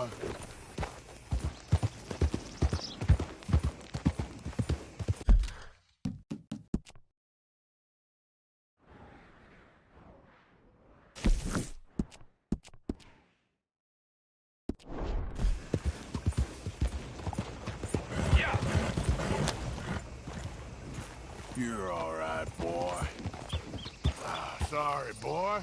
boy. You're all right, boy. Sorry, boy.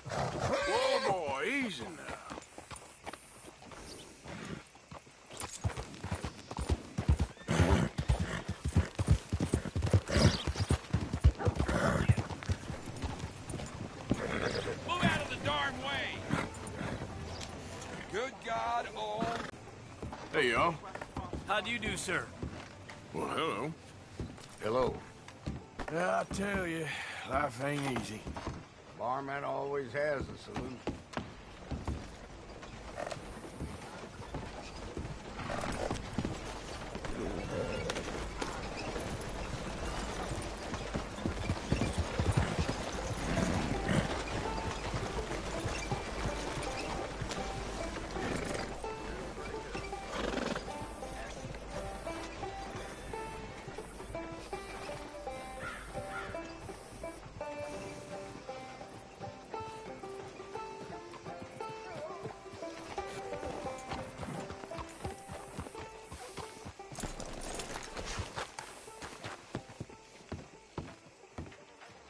Whoa, boy, easy now. Move out of the darn way! Good God, oh. Hey, y'all. How do you do, sir? Well, hello. Hello. I tell you, life ain't easy. Barman always has a saloon.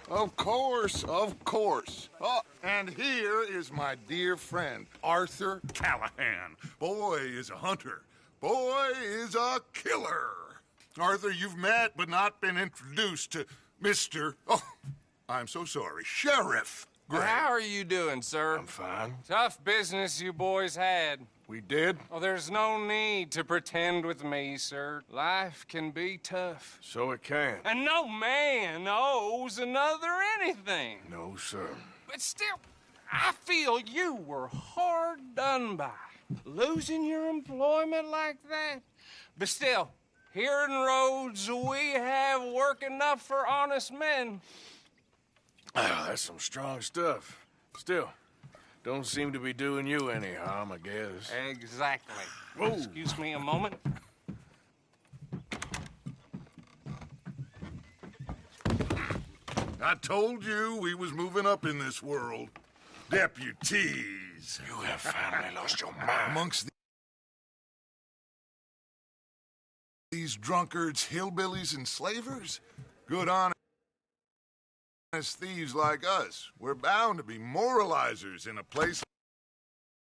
Of course, of course. Oh, and here is my dear friend, Arthur Callahan. Boy is a hunter. Boy is a killer. Arthur, you've met but not been introduced to Mr. Oh, I'm so sorry, Sheriff Gray. How are you doing, sir? I'm fine. Tough business you boys had. We did, Oh, there's no need to pretend with me, sir. Life can be tough. so it can. And no man owes another anything. No, sir. But still, I feel you were hard done by. Losing your employment like that. But still, here in Rhodes, we have work enough for honest men. That's some strong stuff. Still, don't seem to be doing you any harm, I guess. Exactly. Whoa. Excuse me a moment. I told you we was moving up in this world. Deputies. You have finally lost your mind. Amongst these drunkards, hillbillies, and slavers? Good honest thieves like us. We're bound to be moralizers in a place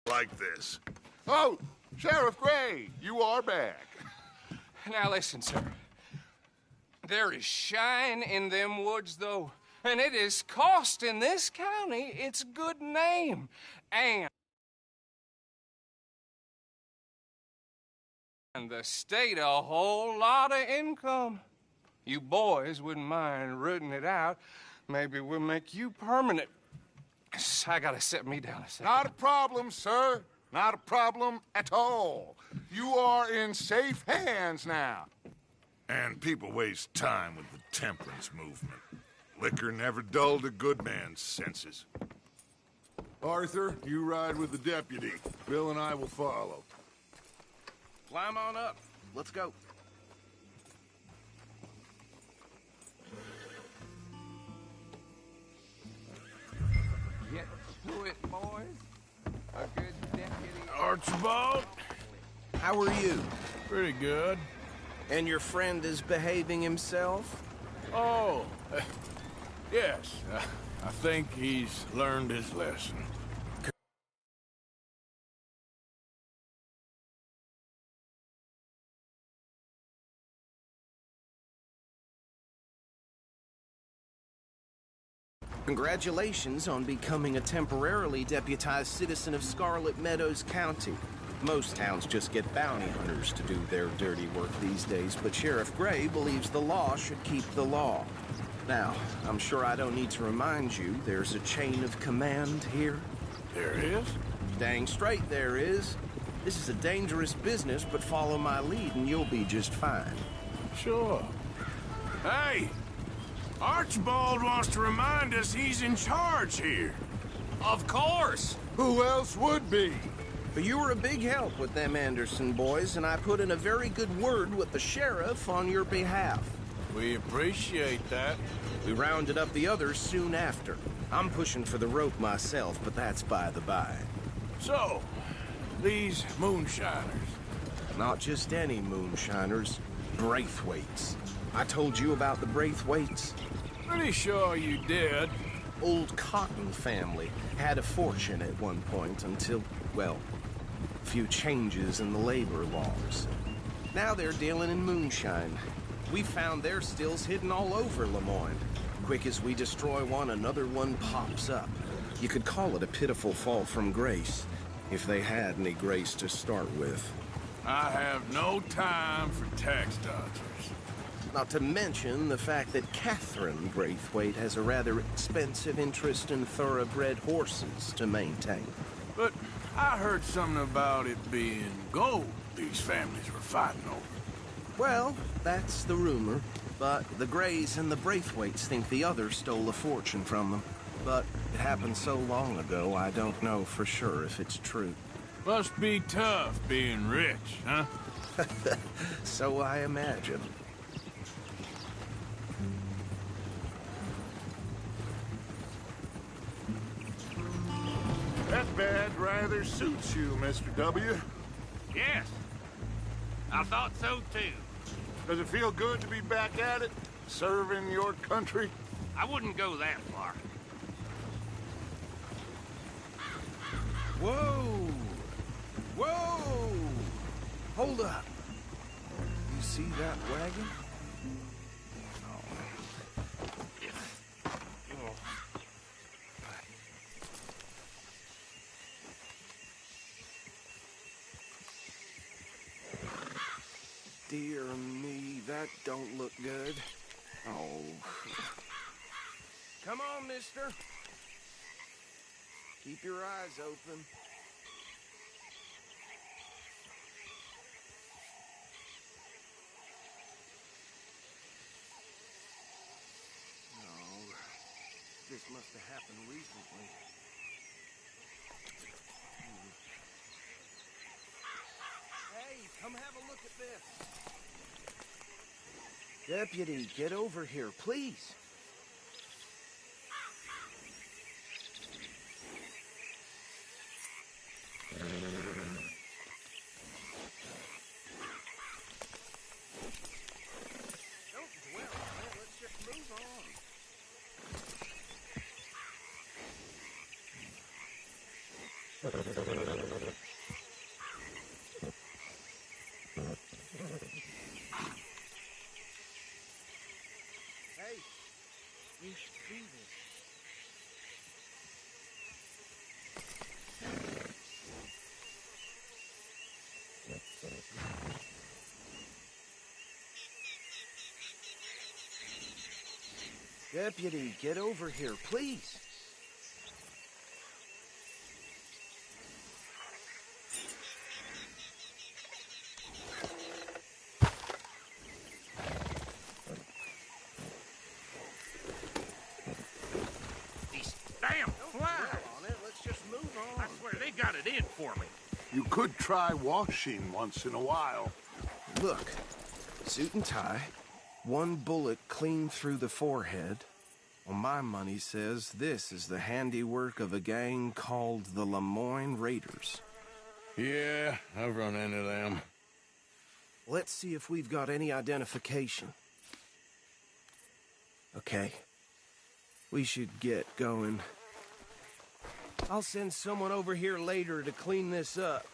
like this. Oh, Sheriff Gray, you are back. Now listen, sir. There is shine in them woods, though, and it is costing this county its good name. And the state a whole lot of income. You boys wouldn't mind rooting it out. Maybe we'll make you permanent. I gotta set me down a second. Not a problem, sir. Not a problem at all. You are in safe hands now. And people waste time with the temperance movement. Liquor never dulled a good man's senses. Arthur, you ride with the deputy. Bill and I will follow. Climb on up. Let's go. Get to it, boys. A good deputy. Archibald? How are you? Pretty good. And your friend is behaving himself? Oh, yes. I think he's learned his lesson. Congratulations on becoming a temporarily deputized citizen of Scarlet Meadows County. Most towns just get bounty hunters to do their dirty work these days, but Sheriff Gray believes the law should keep the law. Now, I'm sure I don't need to remind you, there's a chain of command here. There is? Dang straight there is. This is a dangerous business, but follow my lead and you'll be just fine. Sure. Hey, Archibald wants to remind us he's in charge here. Of course! Who else would be? But you were a big help with them Anderson boys, and I put in a very good word with the sheriff on your behalf. We appreciate that. We rounded up the others soon after. I'm pushing for the rope myself, but that's by the by. So, these moonshiners. Not just any moonshiners, Braithwaites. I told you about the Braithwaites? Pretty sure you did. Old Cotton family had a fortune at one point until, well, a few changes in the labor laws. Now they're dealing in moonshine. We found their stills hidden all over Lemoyne. Quick as we destroy one, another one pops up. You could call it a pitiful fall from grace, if they had any grace to start with. I have no time for tax dodgers. Not to mention the fact that Catherine Braithwaite has a rather expensive interest in thoroughbred horses to maintain. But I heard something about it being gold these families were fighting over. Well, that's the rumor. But the Greys and the Braithwaites think the others stole a fortune from them. But it happened so long ago, I don't know for sure if it's true. Must be tough being rich, huh? So I imagine. That bed rather suits you, Mr. W. Yes. I thought so too. Does it feel good to be back at it? Serving your country? I wouldn't go that far. Whoa! Whoa! Hold up. You see that wagon? Dear me, that don't look good. Oh. Come on, mister. Keep your eyes open. No. This must have happened recently. Hey, come have a look at this. Deputy, get over here, please. Don't dwell on it. Let's just move on. Hey, you should do this. Deputy, get over here, please. These damn flies! On it. Let's just move on. I swear they got it in for me. You could try washing once in a while. Look, suit and tie, one bullet clean through the forehead. Well, my money says this is the handiwork of a gang called the Lemoyne Raiders. Yeah, I've run into them. Let's see if we've got any identification. Okay. We should get going. I'll send someone over here later to clean this up.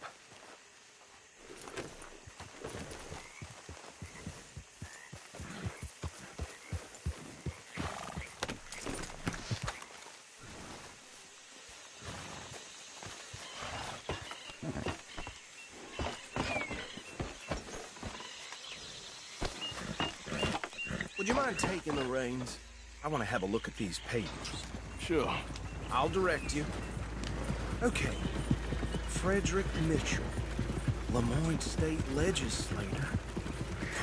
Would you mind taking the reins? I want to have a look at these papers. Sure. I'll direct you. Okay. Frederick Mitchell. Lemoyne State Legislator.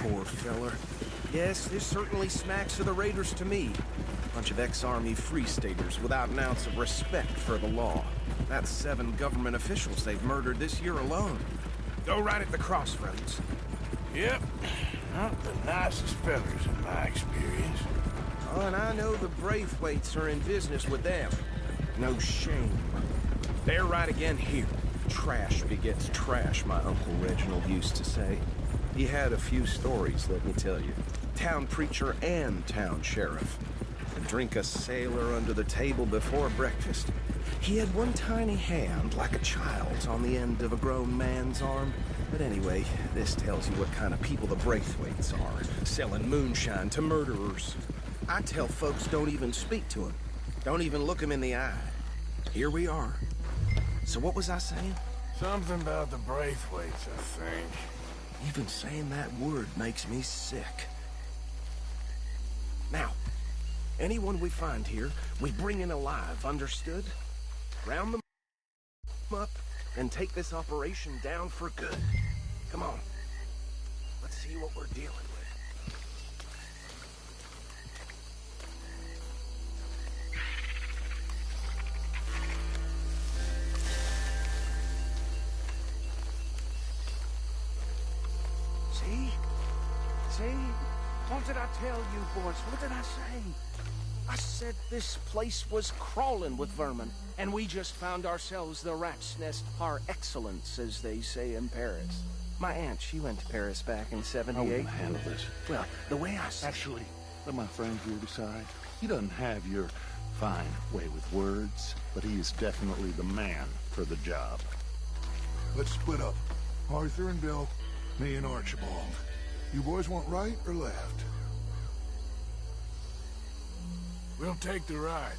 Poor feller. Yes, this certainly smacks of the Raiders to me. Bunch of ex-Army Free Staters without an ounce of respect for the law. That's 7 government officials they've murdered this year alone. Go right at the crossroads. Yep. Not the nicest fellers in my experience. Oh, and I know the Braithwaites are in business with them. No shame. They're right again here. Trash begets trash, my Uncle Reginald used to say. He had a few stories, let me tell you. Town preacher and town sheriff. And drink a sailor under the table before breakfast. He had one tiny hand, like a child's, on the end of a grown man's arm. But anyway, this tells you what kind of people the Braithwaites are. Selling moonshine to murderers. I tell folks don't even speak to him. Don't even look him in the eye. Here we are. So what was I saying? Something about the Braithwaites, I think. Even saying that word makes me sick. Now, anyone we find here, we bring in alive, understood? Round them up and take this operation down for good. Come on. Let's see what we're dealing with. See? What did I tell you, boys? What did I say? I said this place was crawling with vermin, and we just found ourselves the rat's nest par excellence, as they say in Paris. My aunt, she went to Paris back in I '78. wouldn't handle this. Well, the way I said... Actually, let my friend here decide. He doesn't have your fine way with words, but he is definitely the man for the job. Let's split up. Arthur and Bill, me and Archibald. You boys want right or left? We'll take the ride.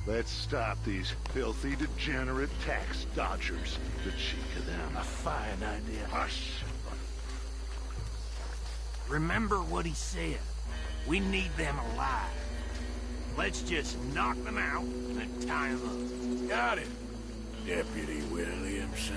Let's stop these filthy, degenerate tax dodgers. The cheek of them. A fine idea. Hush! Remember what he said. We need them alive. Let's just knock them out and tie them up. Got it, Deputy Williamson.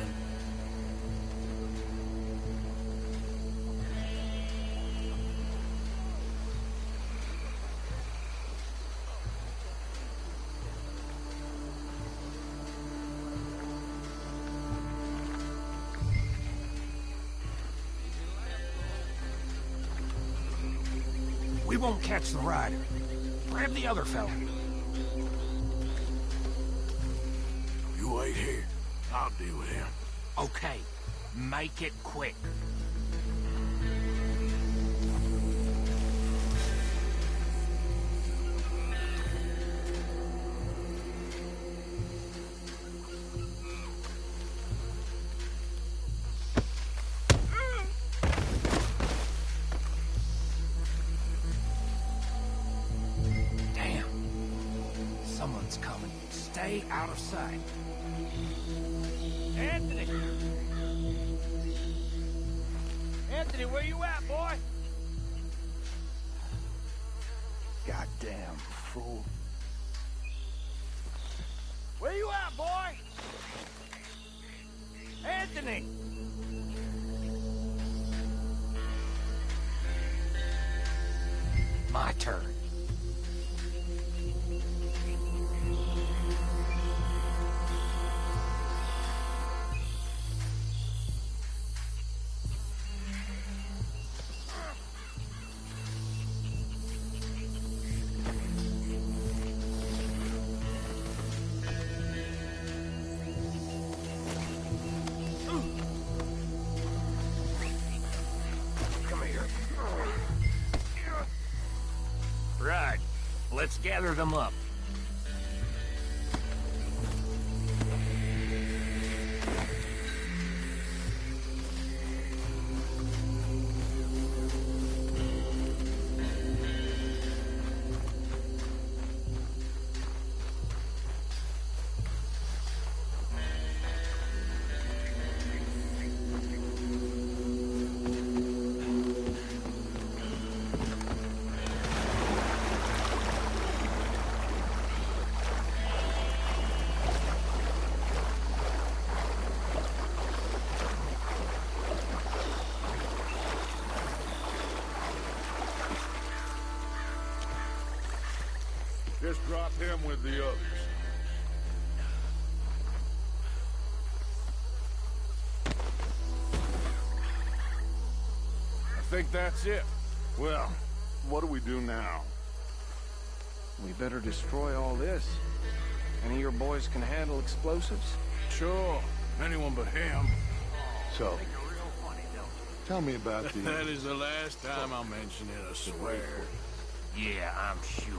We won't catch the rider. Grab the other fella. You wait here. I'll deal with him. Okay, make it quick. Someone's coming. Stay out of sight. Anthony! Anthony, where you at, boy? Goddamn fool. Where you at, boy? Anthony! My turn. Right. Let's gather them up. Just drop him with the others. I think that's it. Well, what do we do now? We better destroy all this. Any of your boys can handle explosives? Sure. Anyone but him. So, tell me about the... That is the last time I'll mention it, I swear. Yeah, I'm sure.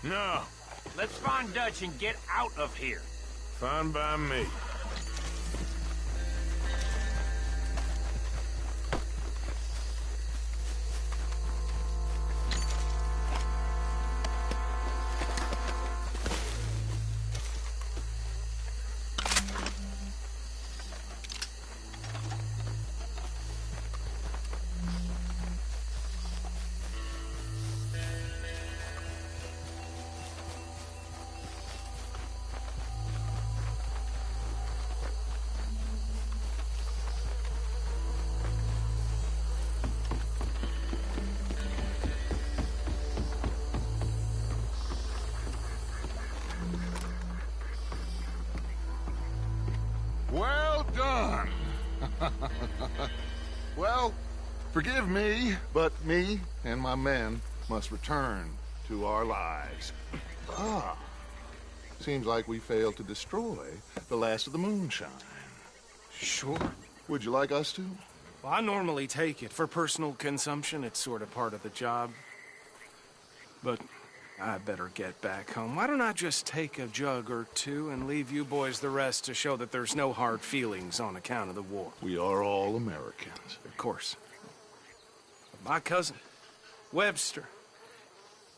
No. Let's find Dutch and get out of here. Fine by me. Well done. Well, forgive me, but me and my men must return to our lives. Seems like we failed to destroy the last of the moonshine. Sure. Would you like us to? Well, I normally take it. For personal consumption, it's sort of part of the job. But I better get back home. Why don't I just take a jug or two and leave you boys the rest to show that there's no hard feelings on account of the war? We are all Americans. Of course. My cousin, Webster,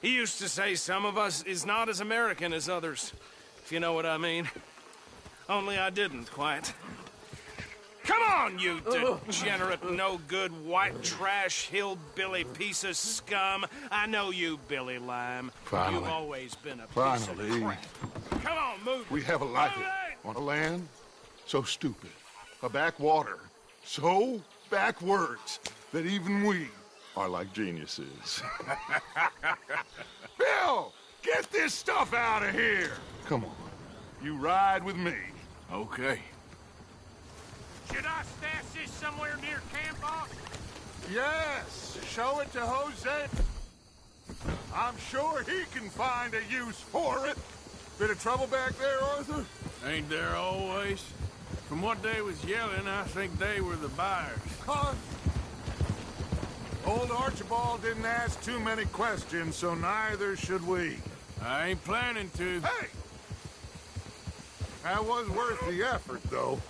he used to say some of us is not as American as others, if you know what I mean. Only I didn't quite. Come on, you degenerate, no-good, white trash, hillbilly piece of scum. I know you, Billy Lime. Finally. You've always been a piece Finally. of crap. Come on, move. We have a life on a land so stupid, a backwater so backwards that even we are like geniuses. Bill, get this stuff out of here. Come on, you ride with me. Okay. Should I stash this somewhere near camp, boss? Yes, show it to Jose. I'm sure he can find a use for it. Bit of trouble back there, Arthur? Ain't there always? From what they was yelling, I think they were the buyers. Huh? Old Archibald didn't ask too many questions, so neither should we. I ain't planning to. Hey! That was worth the effort, though.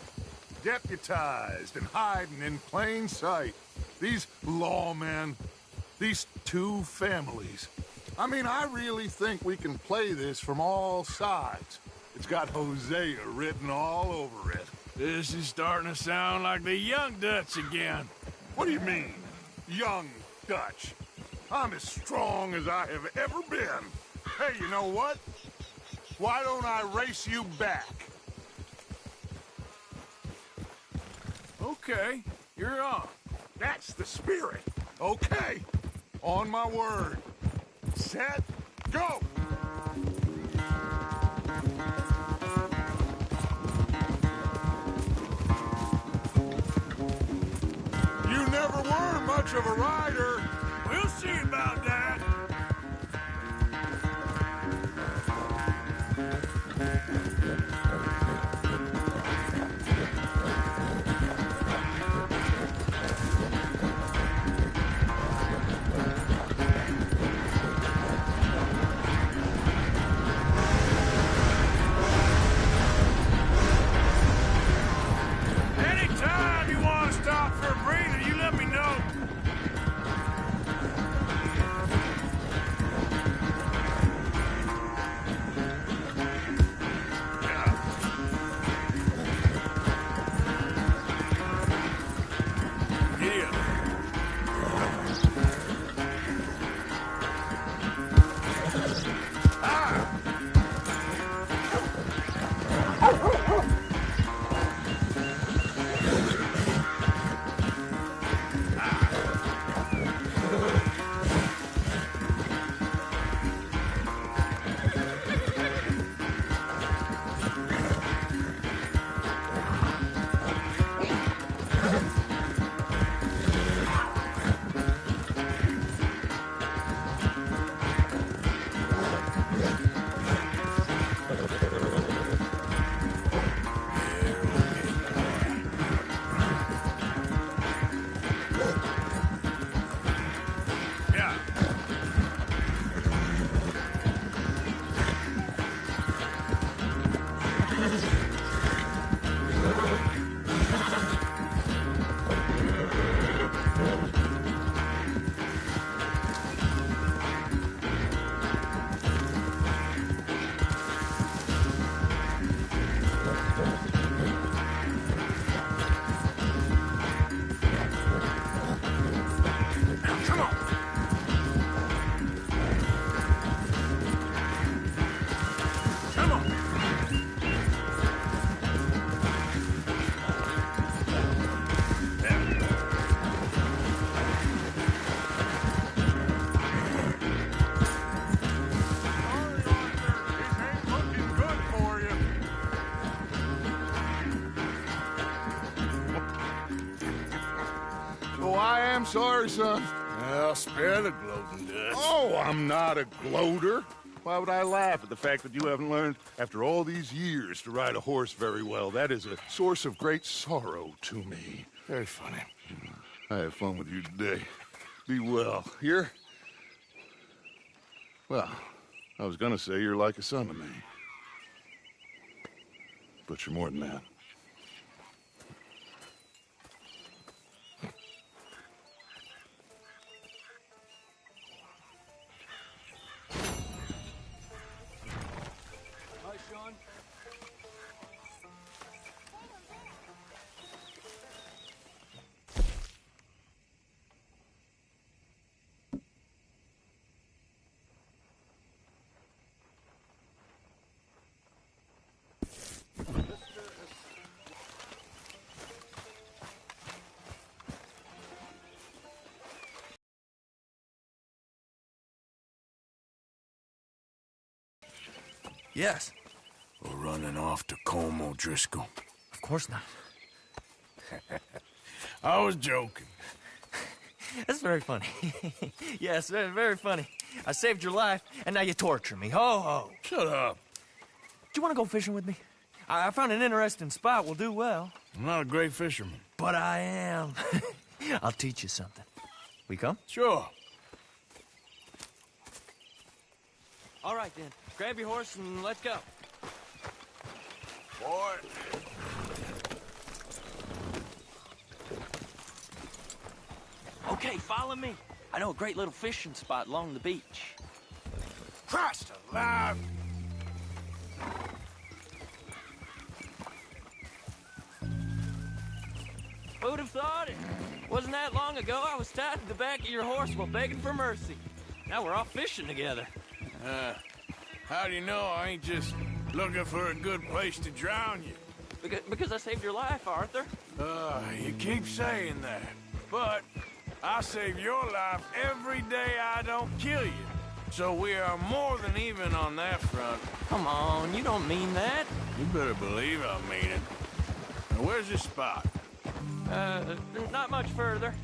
Deputized and hiding in plain sight. These lawmen, these two families. I mean, I really think we can play this from all sides. It's got Hosea written all over it. This is starting to sound like the Young Dutch again. What do you mean, young Dutch? I'm as strong as I have ever been. Hey, you know what? Why don't I race you back? Okay, you're on. That's the spirit. Okay, on my word. Set, go! You never were much of a rider. We'll see about that. Anytime you want to stop for a breather, you let me know. I'm sorry, son. Well, spare the gloating, Dutch. Oh, I'm not a gloater. Why would I laugh at the fact that you haven't learned, after all these years, to ride a horse very well? That is a source of great sorrow to me. Very funny. I had fun with you today. Be well. Here? Well, I was gonna say you're like a son to me. But you're more than that. Hi, Sean. Yes. We're running off to Colm O'Driscoll. Of course not. I was joking. That's very funny. Yes, very, very funny. I saved your life, and now you torture me. Ho, ho. Shut up. Do you want to go fishing with me? I found an interesting spot. We'll do well. I'm not a great fisherman. But I am. I'll teach you something. We come? Sure. All right, then. Grab your horse and let's go. Boy. Okay, follow me. I know a great little fishing spot along the beach. Christ alive! Who'd have thought it? Wasn't that long ago I was tied to the back of your horse while begging for mercy. Now we're off fishing together. How do you know I ain't just looking for a good place to drown you? Because I saved your life, Arthur. You keep saying that. But I save your life every day I don't kill you. So we are more than even on that front. Come on, you don't mean that. You better believe I mean it. Now, where's this spot? Not much further.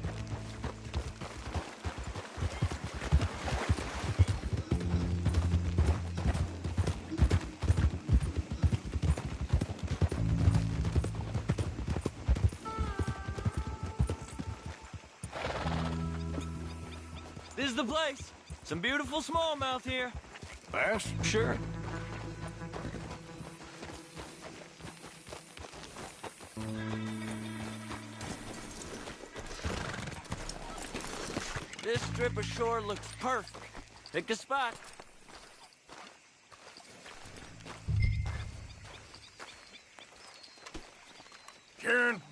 This is the place. Some beautiful smallmouth here. Bass? Sure. This strip of shore looks perfect. Pick a spot. Kieran?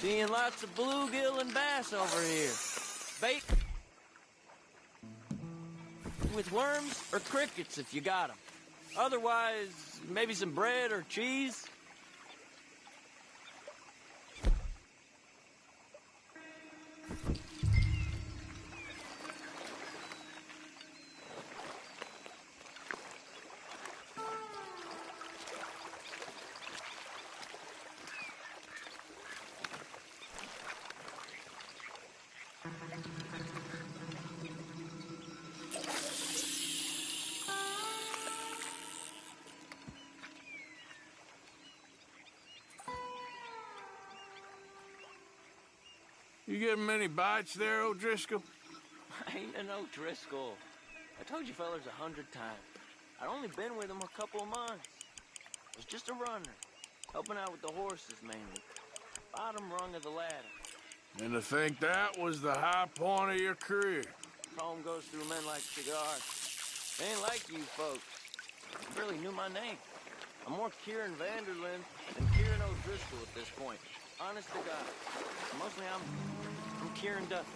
Seeing lots of bluegill and bass over here. Bait with worms or crickets if you got them. Otherwise, maybe some bread or cheese. You getting many bites there, O'Driscoll? I ain't no Driscoll. I told you fellas 100 times. I'd only been with him a couple of months. I was just a runner, helping out with the horses mainly. Bottom rung of the ladder. And to think that was the high point of your career. Home goes through men like cigars. They ain't like you folks. You barely knew my name. I'm more Kieran Vanderlyn than Kieran O'Driscoll at this point. Honest to God. Mostly I'm Kieran Duffy.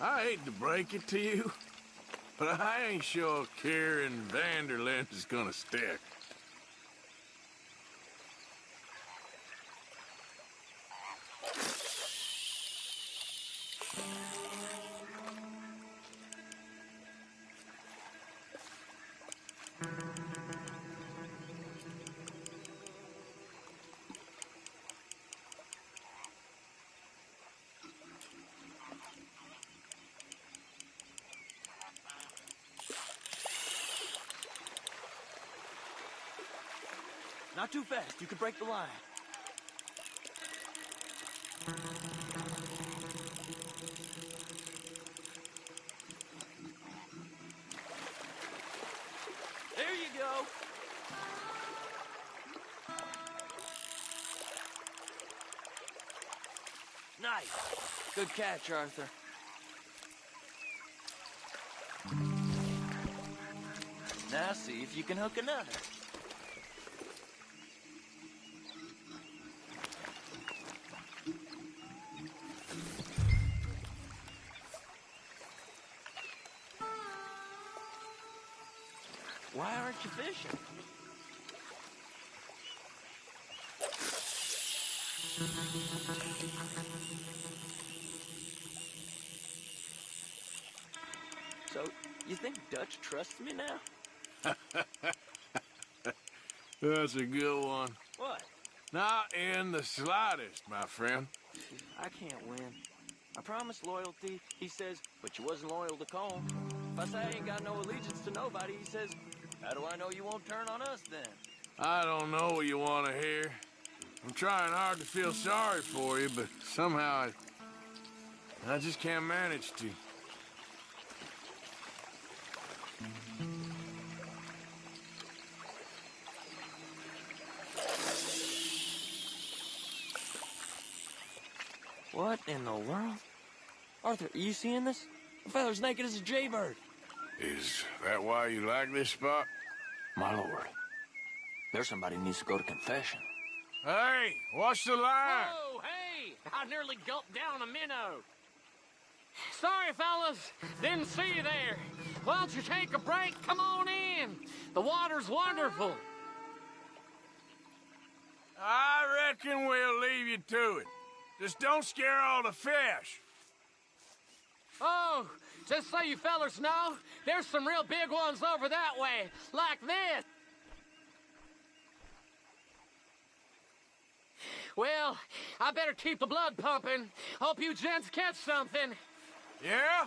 I hate to break it to you, but I ain't sure Kieran Vanderlyn is gonna stick. Not too fast. You could break the line. There you go. Nice. Good catch, Arthur. Now see if you can hook another. Why aren't you fishing? So, you think Dutch trusts me now? That's a good one. What? Not in the slightest, my friend. I can't win. I promised loyalty, he says, but you wasn't loyal to Colm. If I say I ain't got no allegiance to nobody, he says, how do I know you won't turn on us then? I don't know what you want to hear. I'm trying hard to feel sorry for you, but somehow I just can't manage to. What in the world? Arthur, are you seeing this? The feather's naked as a jaybird. Is that why you like this spot? My lord, there's somebody who needs to go to confession. Hey, watch the line! Oh, hey! I nearly gulped down a minnow. Sorry, fellas. Didn't see you there. Why don't you take a break? Come on in. The water's wonderful. I reckon we'll leave you to it. Just don't scare all the fish. Oh, just so you fellas know, there's some real big ones over that way, like this. Well, I better keep the blood pumping. Hope you gents catch something. Yeah?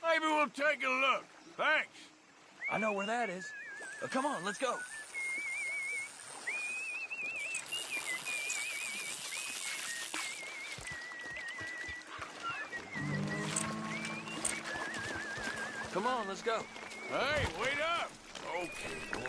Maybe we'll take a look. Thanks. I know where that is. Come on, let's go. Come on, let's go. Hey, wait up! Okay, boy.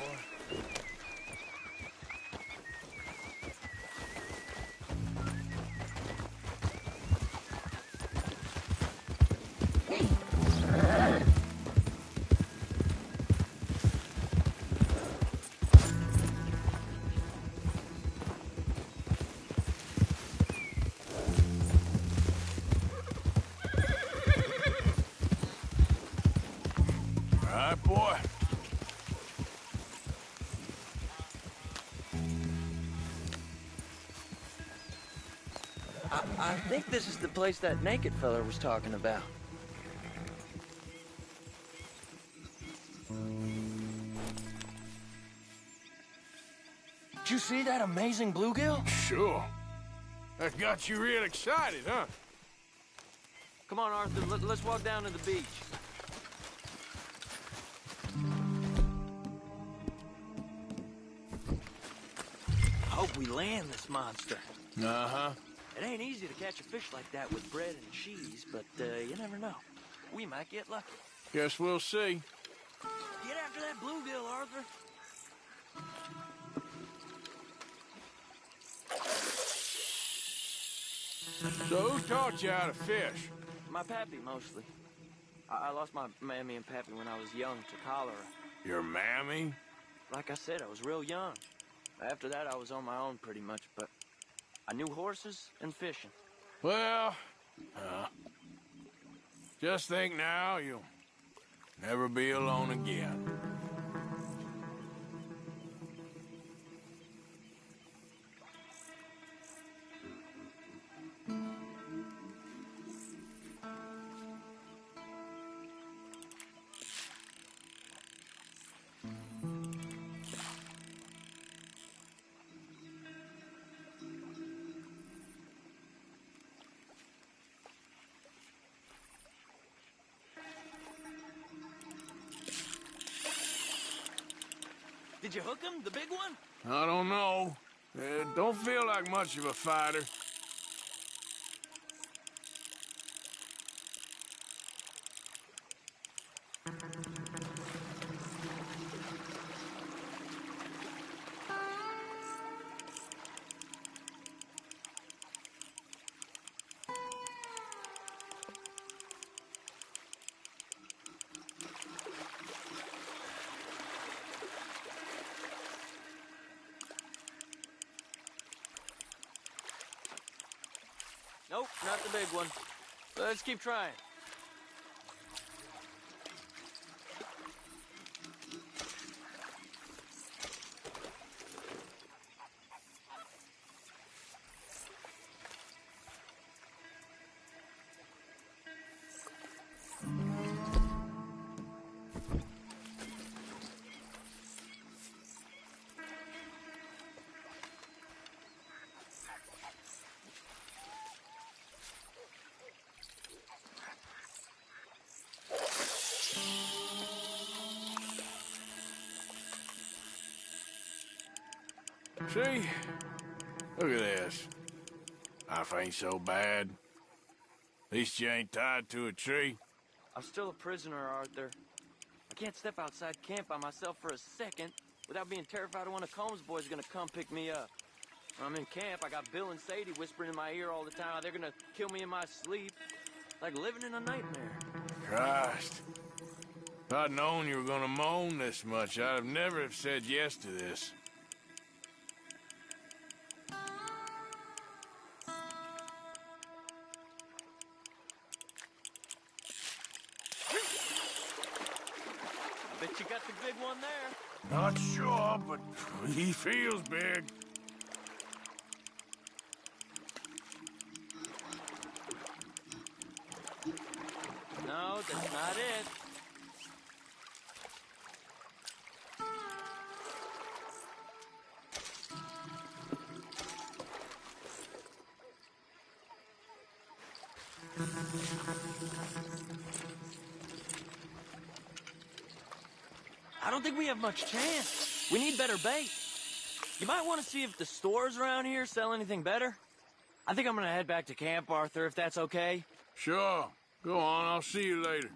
All right, boy. I think this is the place that naked fella was talking about. Did you see that amazing bluegill? Sure. That got you real excited, huh? Come on, Arthur, let's walk down to the beach. Hope we land this monster. Uh-huh. It ain't easy to catch a fish like that with bread and cheese, but you never know. We might get lucky. Guess we'll see. Get after that bluegill, Arthur. So who taught you how to fish? My pappy, mostly. I lost my mammy and pappy when I was young to cholera. Your mammy? Like I said, I was real young. After that, I was on my own pretty much, but I knew horses and fishing. Well, just think now you'll never be alone again. Did you hook him, the big one? I don't know. Don't feel like much of a fighter. Nope, not the big one. Let's keep trying. See? Look at this. Life ain't so bad. At least you ain't tied to a tree. I'm still a prisoner, Arthur. I can't step outside camp by myself for a second without being terrified of one of Combs' boys gonna come pick me up. When I'm in camp, I got Bill and Sadie whispering in my ear all the time how they're gonna kill me in my sleep. Like living in a nightmare. Christ. If I'd known you were gonna moan this much, I'd have never have said yes to this. Bet you got the big one there. Not sure, but he feels big. No, that's not it. I don't think we have much chance. We need better bait. You might want to see if the stores around here sell anything better. I think I'm gonna head back to camp, Arthur, if that's okay. Sure. Go on, I'll see you later.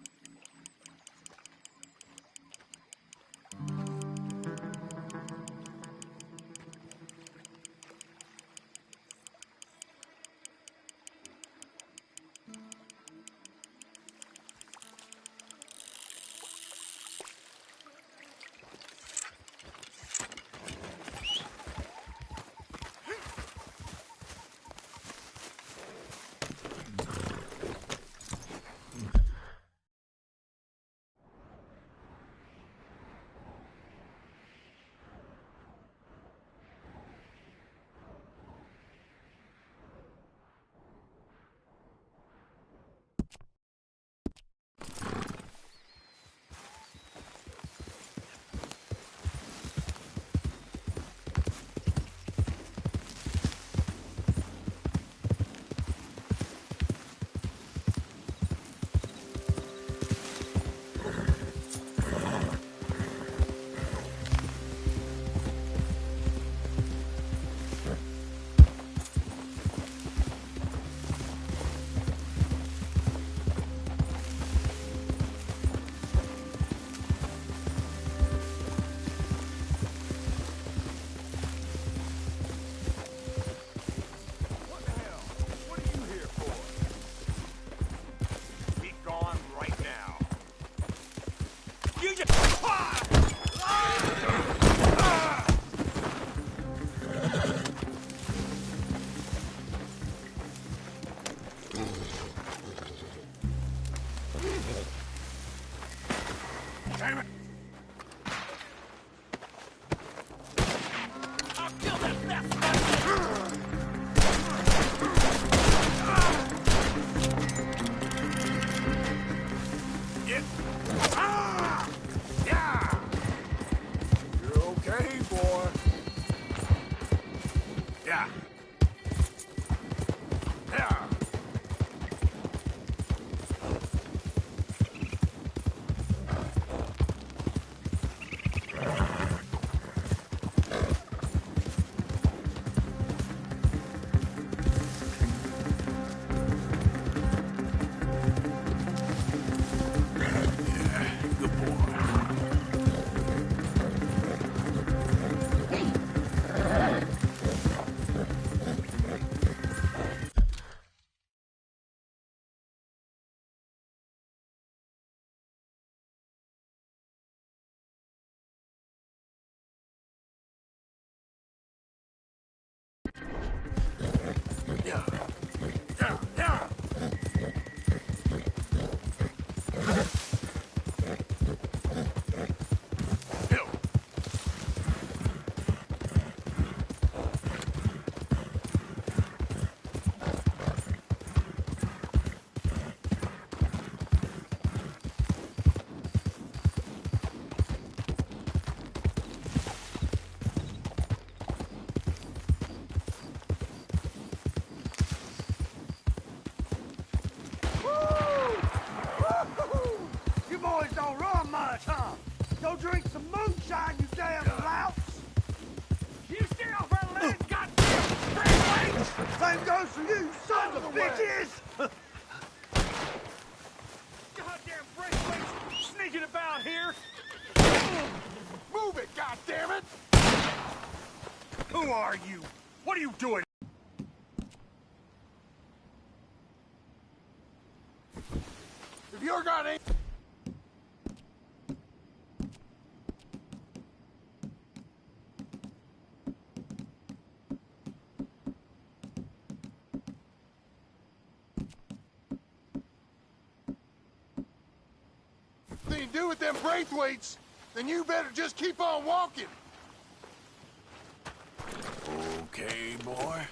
closer, you sons of bitches! Goddamn Braithwaite sneaking about here! Move it, goddammit! Who are you? What are you doing? If you're gonna... Thing to do with them Braithwaites, then you better just keep on walking. Okay, boy.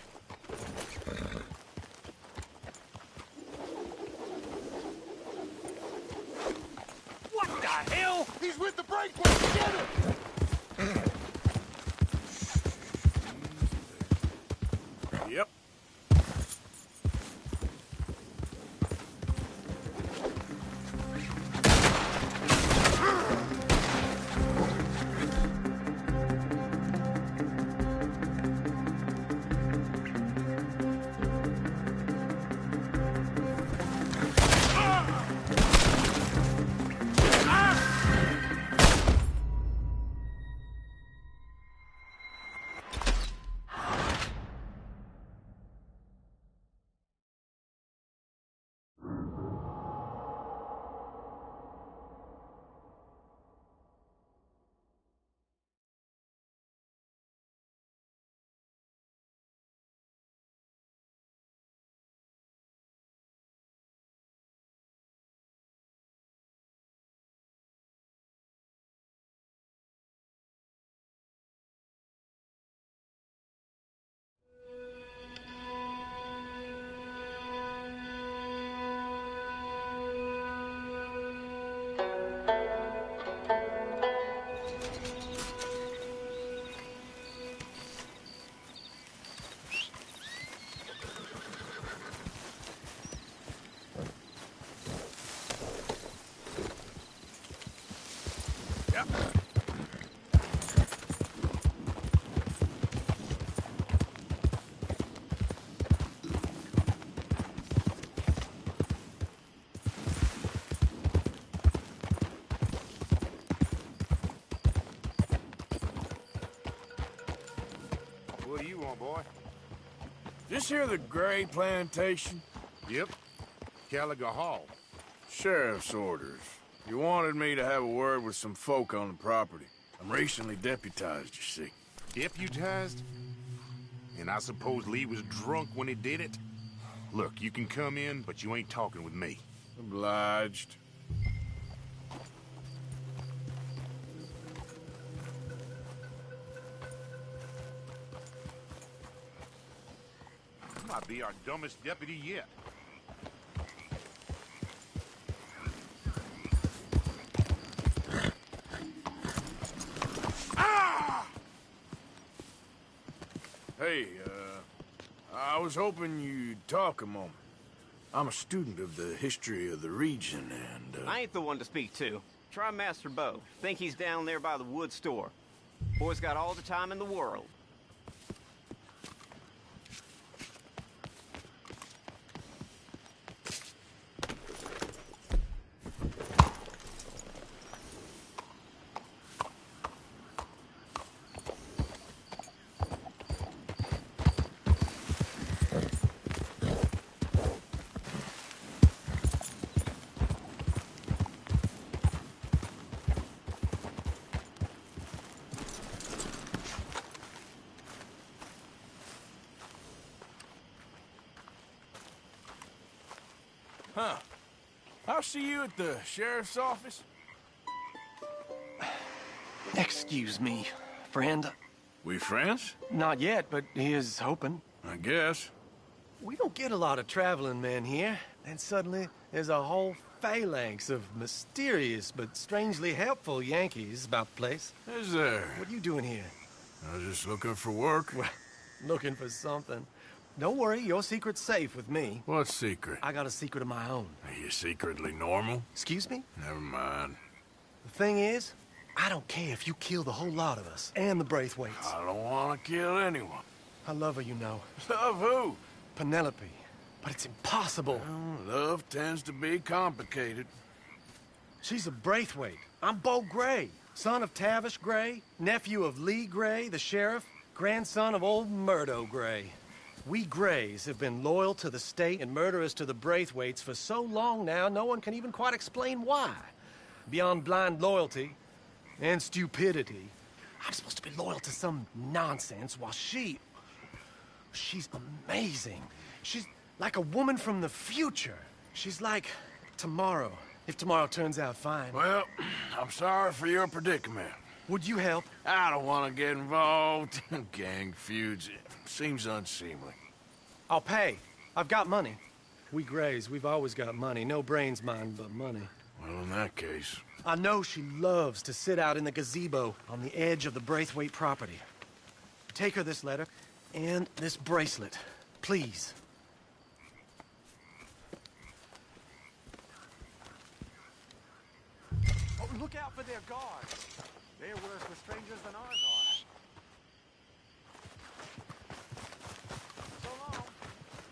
What the hell? He's with the Braithwaites! Get him! Yep. What do you want, boy? This here the Gray Plantation? Yep. Caliga Hall. Sheriff's orders. You wanted me to have a word with some folk on the property. I'm recently deputized, you see. Deputized? And I suppose Lee was drunk when he did it? Look, you can come in, but you ain't talking with me. Obliged. You might be our dumbest deputy yet. Hey, I was hoping you'd talk a moment. I'm a student of the history of the region, and, I ain't the one to speak to. Try Master Bo. Think he's down there by the wood store. Boy's got all the time in the world. Huh. I'll see you at the sheriff's office. Excuse me, friend. We friends? Not yet, but he is hoping. I guess. We don't get a lot of traveling men here, and suddenly there's a whole phalanx of mysterious but strangely helpful Yankees about the place. Is there? What are you doing here? I was just looking for work. Well, looking for something. Don't worry, your secret's safe with me. What secret? I got a secret of my own. Are you secretly normal? Excuse me? Never mind. The thing is, I don't care if you kill the whole lot of us, and the Braithwaites. I don't want to kill anyone. I love her, you know. Love who? Penelope, but it's impossible. Well, love tends to be complicated. She's a Braithwaite. I'm Beau Gray, son of Tavish Gray, nephew of Lee Gray, the sheriff, grandson of old Murdo Gray. We Grays have been loyal to the state and murderous to the Braithwaites for so long now, no one can even quite explain why. Beyond blind loyalty and stupidity, I'm supposed to be loyal to some nonsense while she's amazing. She's like a woman from the future. She's like tomorrow, if tomorrow turns out fine. Well, I'm sorry for your predicament. Would you help? I don't want to get involved in gang feuds. It seems unseemly. I'll pay. I've got money. We Grays, we've always got money. No brains, mind, but money. Well, in that case... I know she loves to sit out in the gazebo on the edge of the Braithwaite property. Take her this letter and this bracelet, please. Oh, look out for their guards. They're worse for strangers than ours are. So long,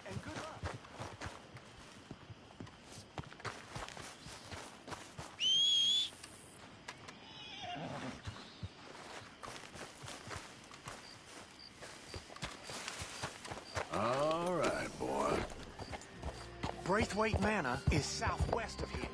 and good luck. All right, boy. Braithwaite Manor is southwest of here.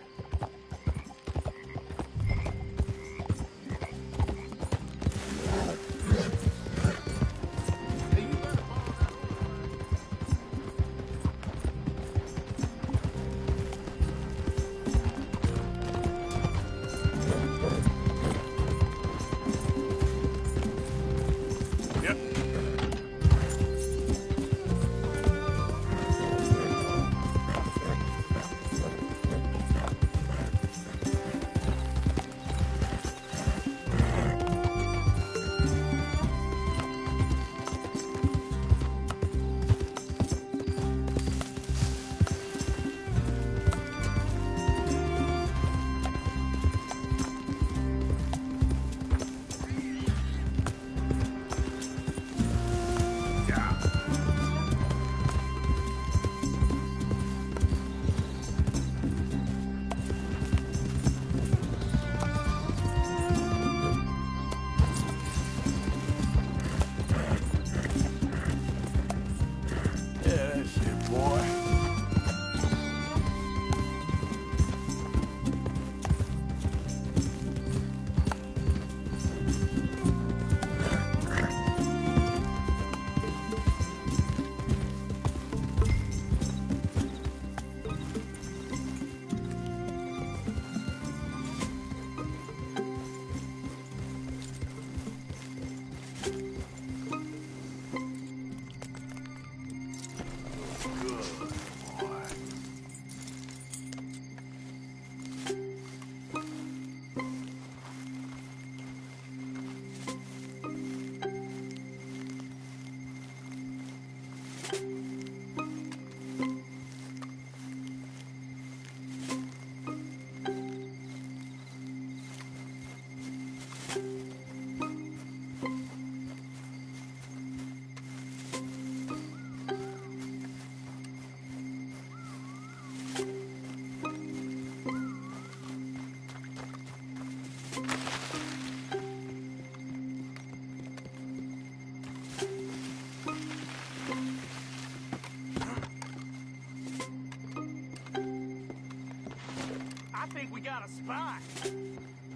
I think we got a spot.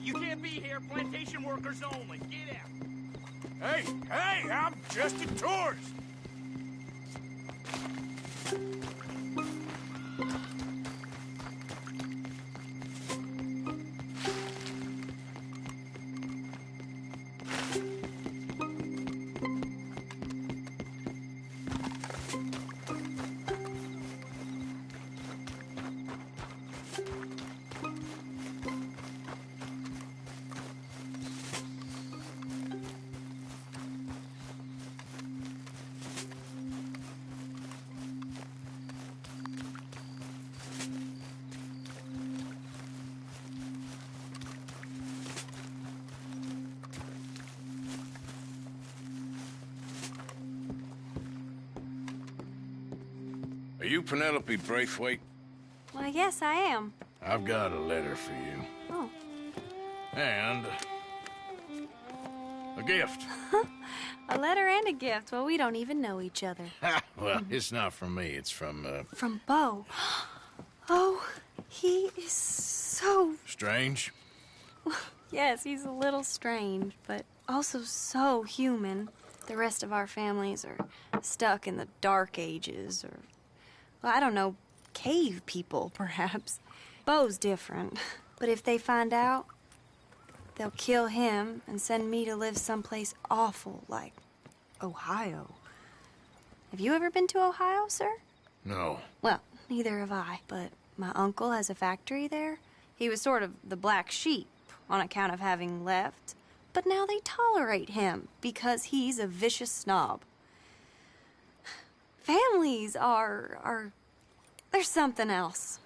You can't be here, plantation workers only. Get out. Hey, I'm just a tourist. you Penelope Braithwaite? Why, yes, I am. I've got a letter for you. Oh. And a gift. A letter and a gift. Well, we don't even know each other. Well, it's not from me. It's from, From Beau. Oh, he is so... Strange? Yes, he's a little strange, but also so human. The rest of our families are stuck in the Dark Ages, or, well, I don't know, cave people, perhaps. Beau's different. But if they find out, they'll kill him and send me to live someplace awful like Ohio. Have you ever been to Ohio, sir? No. Well, neither have I, but my uncle has a factory there. He was sort of the black sheep on account of having left, but now they tolerate him because he's a vicious snob. Families are there's something else.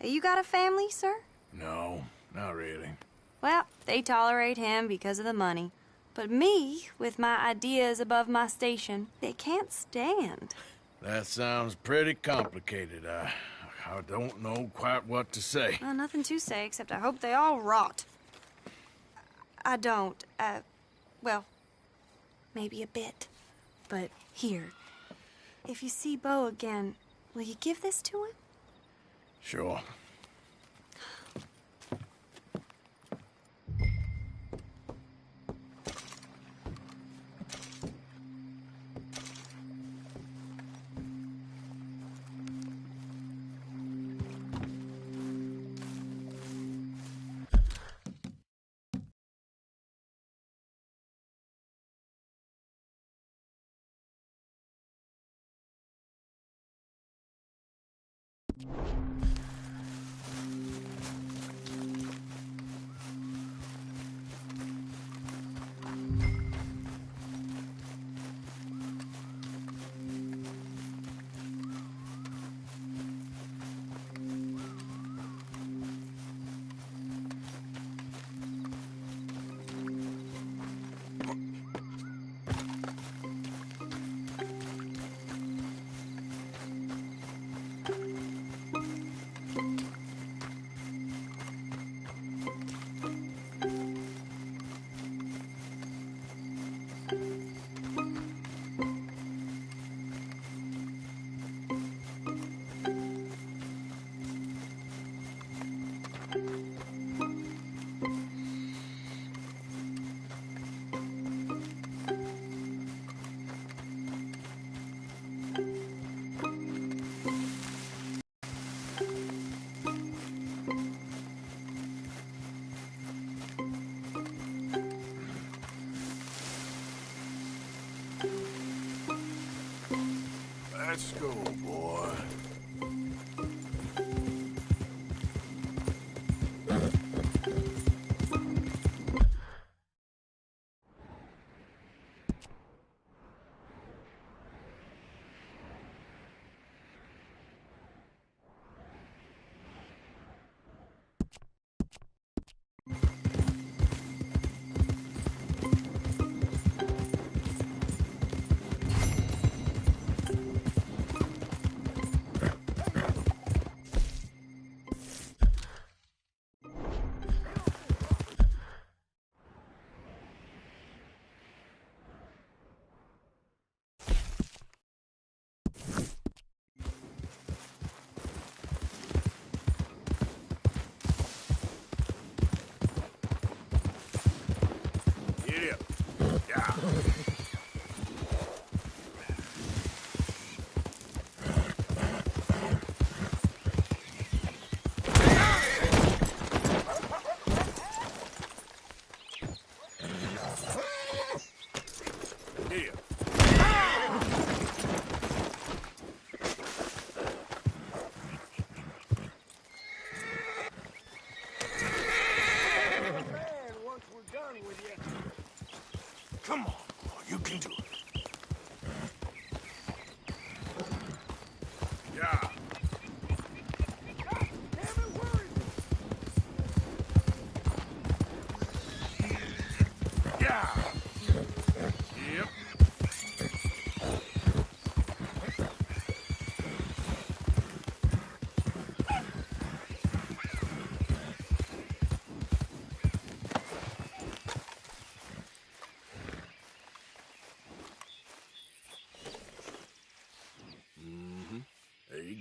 You got a family, sir? No, not really. Well, they tolerate him because of the money. But me, with my ideas above my station, they can't stand. That sounds pretty complicated. I don't know quite what to say. Well, nothing to say, except I hope they all rot. I don't, well, maybe a bit. But here, if you see Beau again, will you give this to him? Sure.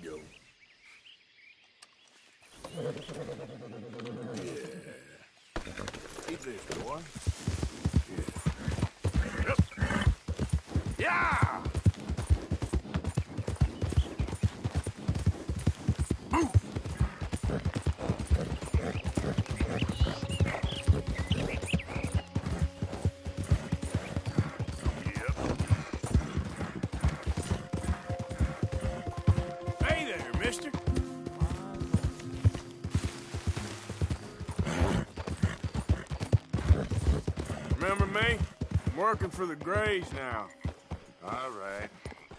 go. Yeah. Keep this, boy. Yeah. Yep. Yeah! Move! Hey there, mister. Remember me? I'm working for the Grays now. All right.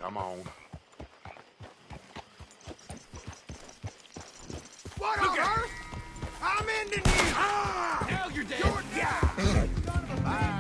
Come on. What on earth? I'm ending you! Ah! Now you're dead. You're dead! Bye.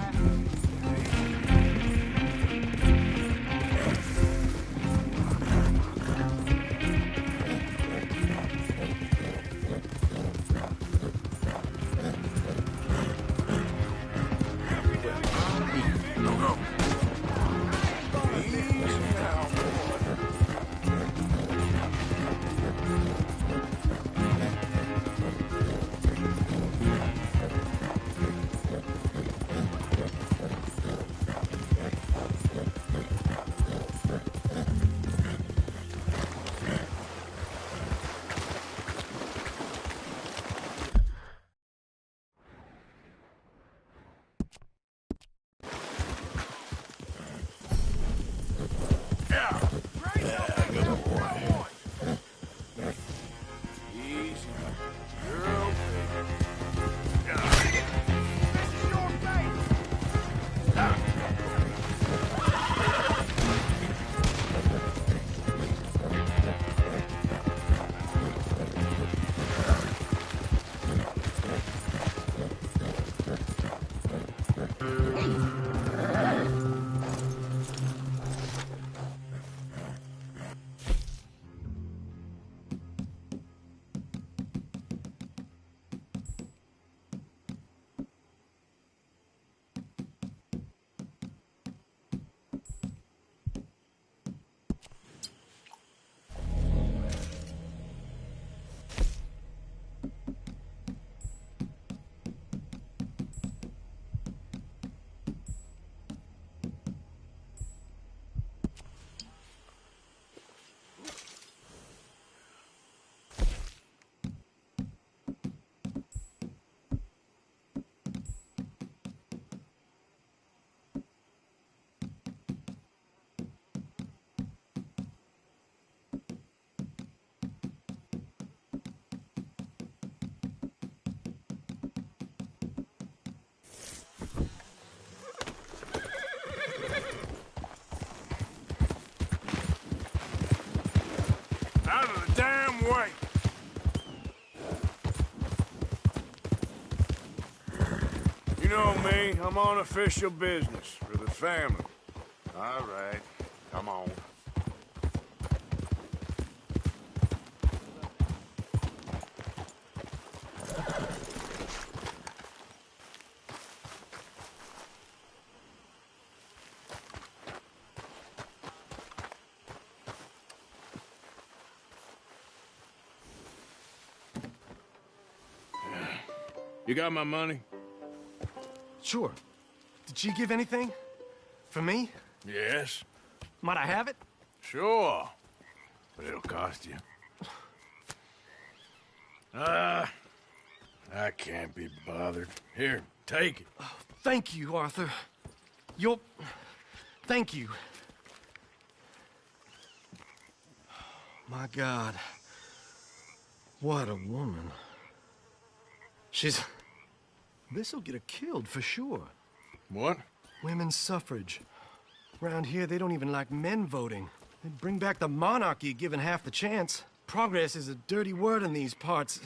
Out of the damn way! You know me, I'm on official business for the family. All right. Come on. You got my money? Sure. Did she give anything? For me? Yes. Might I have it? Sure. But it'll cost you. I can't be bothered. Here, take it. Oh, thank you, Arthur. You'll... Thank you. My God. What a woman. She's... This'll get her killed for sure. What? Women's suffrage. Around here, they don't even like men voting. They'd bring back the monarchy given half the chance. Progress is a dirty word in these parts.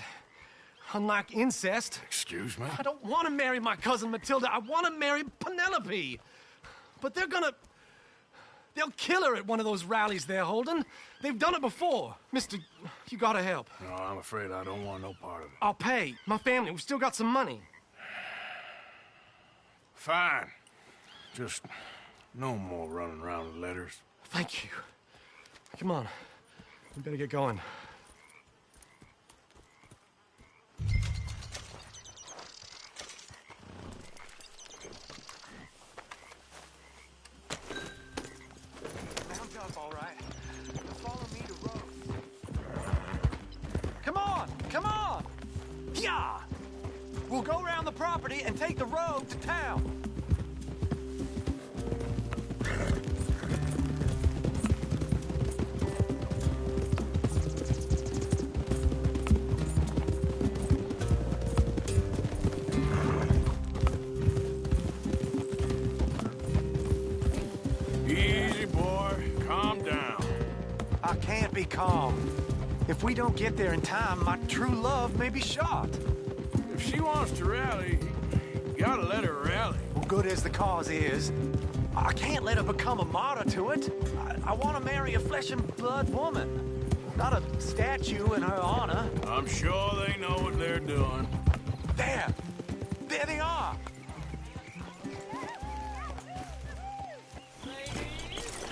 Unlike incest. Excuse me? I don't want to marry my cousin Matilda. I want to marry Penelope. But they're gonna... They'll kill her at one of those rallies they're holding. They've done it before. Mister, you gotta help. No, I'm afraid I don't want no part of it. I'll pay. My family, we've still got some money. Fine. Just no more running around with letters. Thank you. Come on. We better get going. Round up, all right. Follow me to road. Come on! Come on! Yeah! We'll go around the property and take the road to town. Easy, boy. Calm down. I can't be calm. If we don't get there in time, my true love may be shot. If she wants to rally, you gotta let her rally. Well, good as the cause is, I can't let her become a martyr to it. I want to marry a flesh and blood woman, not a statue in her honor. I'm sure they know what they're doing. There! There they are!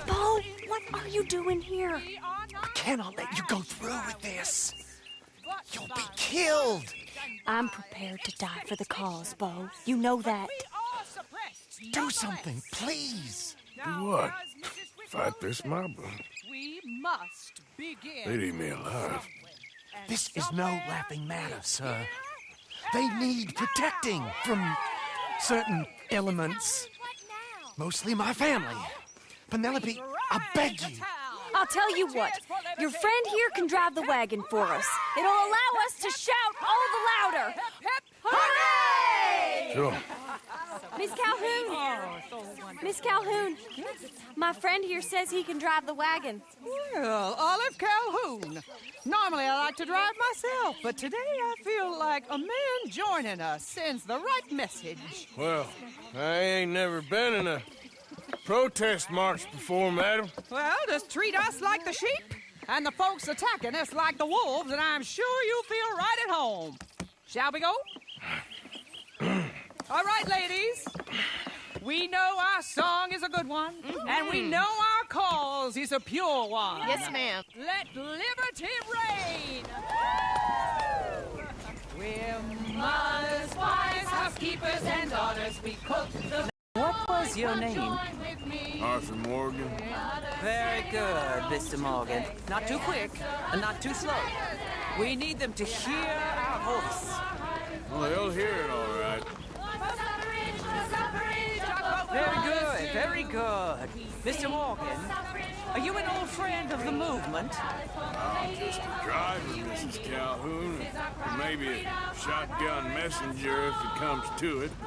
Bo, what are you doing here? I cannot let you go through with this. You'll be killed. I'm prepared to die for the cause, Bo. You know that. Do something, please. Do what? Fight this mob? We must begin. They'd eat me alive. This is no laughing matter, sir. They need protecting from certain elements. Mostly my family. Penelope, I beg you. I'll tell you what. Your friend here can drive the wagon for us. It'll allow us to shout all the louder. Hooray! Sure. Miss Calhoun! Miss Calhoun, my friend here says he can drive the wagon. Well, Olive Calhoun. Normally I like to drive myself, but today I feel like a man joining us sends the right message. Well, I ain't never been in a protest march before, madam. Well, just treat us like the sheep, and the folks attacking us like the wolves, and I'm sure you'll feel right at home. Shall we go? All right, ladies. We know our song is a good one, and we know our cause is a pure one. Yes, ma'am. Let liberty reign. We're mothers, wives, housekeepers, and daughters. We cook the... What was your name? Arthur Morgan. Very good, Mr. Morgan. Not too quick, and not too slow. We need them to hear our voice. Well, they'll hear it all right. Very good, very good. Mr. Morgan, are you an old friend of the movement? I'm just a driver, Mrs. Calhoun, and maybe a shotgun messenger if it comes to it. I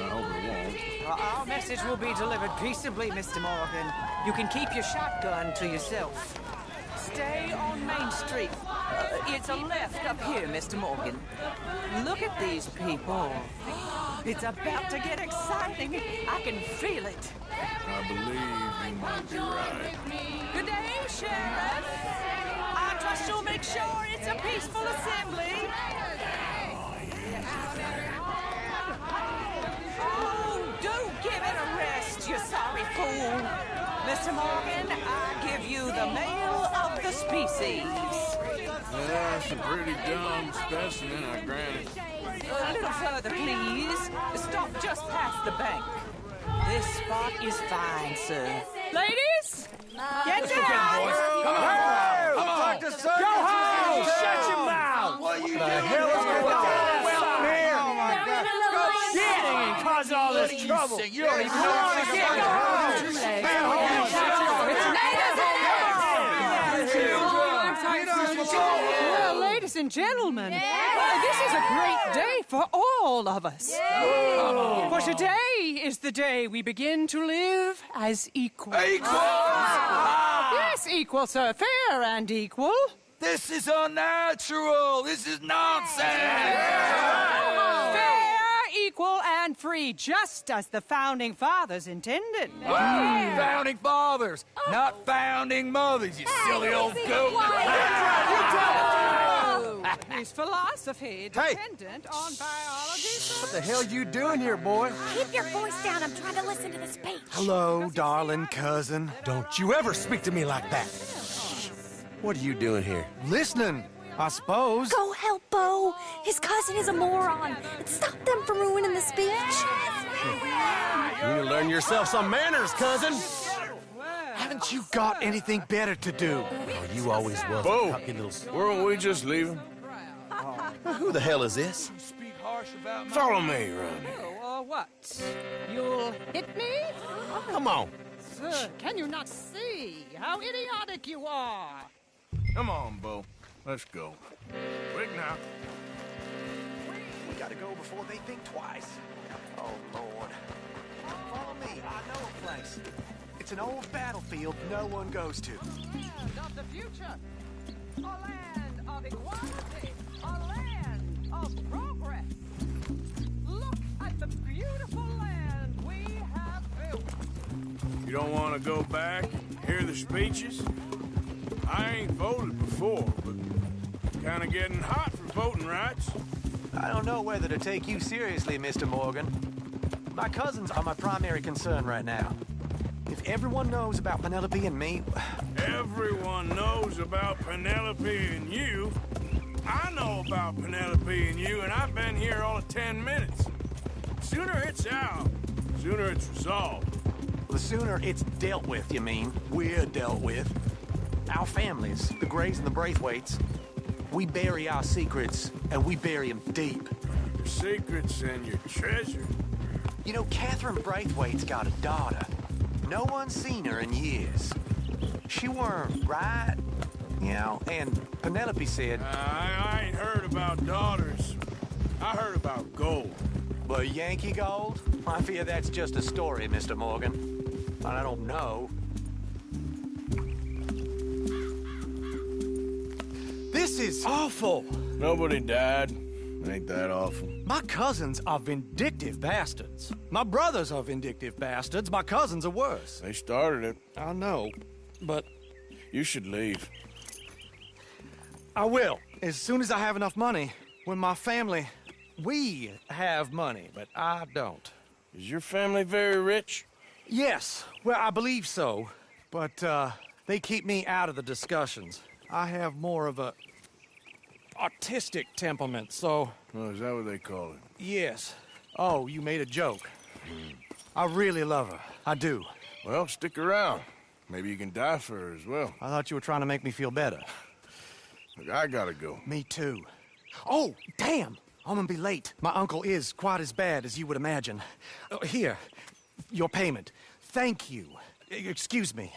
hope it won't. Our message will be delivered peaceably, Mr. Morgan. You can keep your shotgun to yourself. Stay on Main Street. It's a left up here, Mr. Morgan. Look at these people. It's about to get exciting. I can feel it. I believe you might be right. Good day, Sheriff. I trust you'll make sure it's a peaceful assembly. Oh, do give it a rest, you sorry fool. Mr. Morgan, I give you the male of the species. That's a pretty dumb specimen, I grant it. A little further, please. Stop just past the bank. This spot is fine, sir. Ladies, get down! Come on! Go home! Shut your mouth! What are you doing? The hell is going on here? Oh, my God. Shit! And cause all this trouble. You don't even know what's going Well, ladies and gentlemen, this is a great day for all of us. For today is the day we begin to live as equals. Yes, equal, sir. Fair and equal. This is unnatural. This is nonsense. Fair, equal, and free, just as the Founding Fathers intended. Founding fathers, not founding mothers, you silly old goat. Is philosophy dependent on biology? What the hell you doing here, boy? Keep your voice down. I'm trying to listen to the speech. Hello, darling cousin. Don't you ever speak to me like that. What are you doing here? Listening, I suppose. Go help Bo. His cousin is a moron. And stop them from ruining the speech. You need to learn yourself some manners, cousin. Haven't you got anything better to do? Oh, you always was Bo, a cocky little... weren't we just leaving? Who the hell is this? Follow me around here. Oh, what? You'll hit me? Come on. Sir, can you not see how idiotic you are? Come on, Bo. Let's go. Quick now. We gotta go before they think twice. Oh, Lord. Follow me. I know a place. It's an old battlefield no one goes to. Land of the future. A land of equality. A land of progress. Look at the beautiful land we have built. You don't want to go back and hear the speeches? I ain't voted before, but kind of getting hot for voting rights. I don't know whether to take you seriously, Mr. Morgan. My cousins are my primary concern right now. If everyone knows about Penelope and me... Everyone knows about Penelope and you. I know about Penelope and you, and I've been here all of 10 minutes. Sooner it's out, sooner it's resolved. The sooner it's dealt with, you mean? We're dealt with. Our families, the Greys and the Braithwaites, we bury our secrets, and we bury them deep. Your secrets and your treasure. You know, Catherine Braithwaite's got a daughter. No one's seen her in years. She weren't right, you know, and Penelope said... I ain't heard about daughters. I heard about gold. But Yankee gold? I fear that's just a story, Mr. Morgan. I don't know. This is awful. Nobody died. Ain't that awful? My cousins are vindictive bastards. My brothers are vindictive bastards. My cousins are worse. They started it. I know, but... You should leave. I will, as soon as I have enough money. When my family... We have money, but I don't. Is your family very rich? Yes, well, I believe so. But, they keep me out of the discussions. I have more of a... artistic temperament, so... Oh, is that what they call it? Yes. Oh, you made a joke. I really love her. I do. Well, stick around. Maybe you can die for her as well. I thought you were trying to make me feel better. Look, I gotta go. Me too. Oh, damn! I'm gonna be late. My uncle is quite as bad as you would imagine. Here, your payment. Thank you. Excuse me.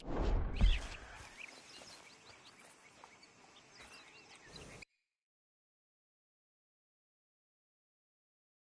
You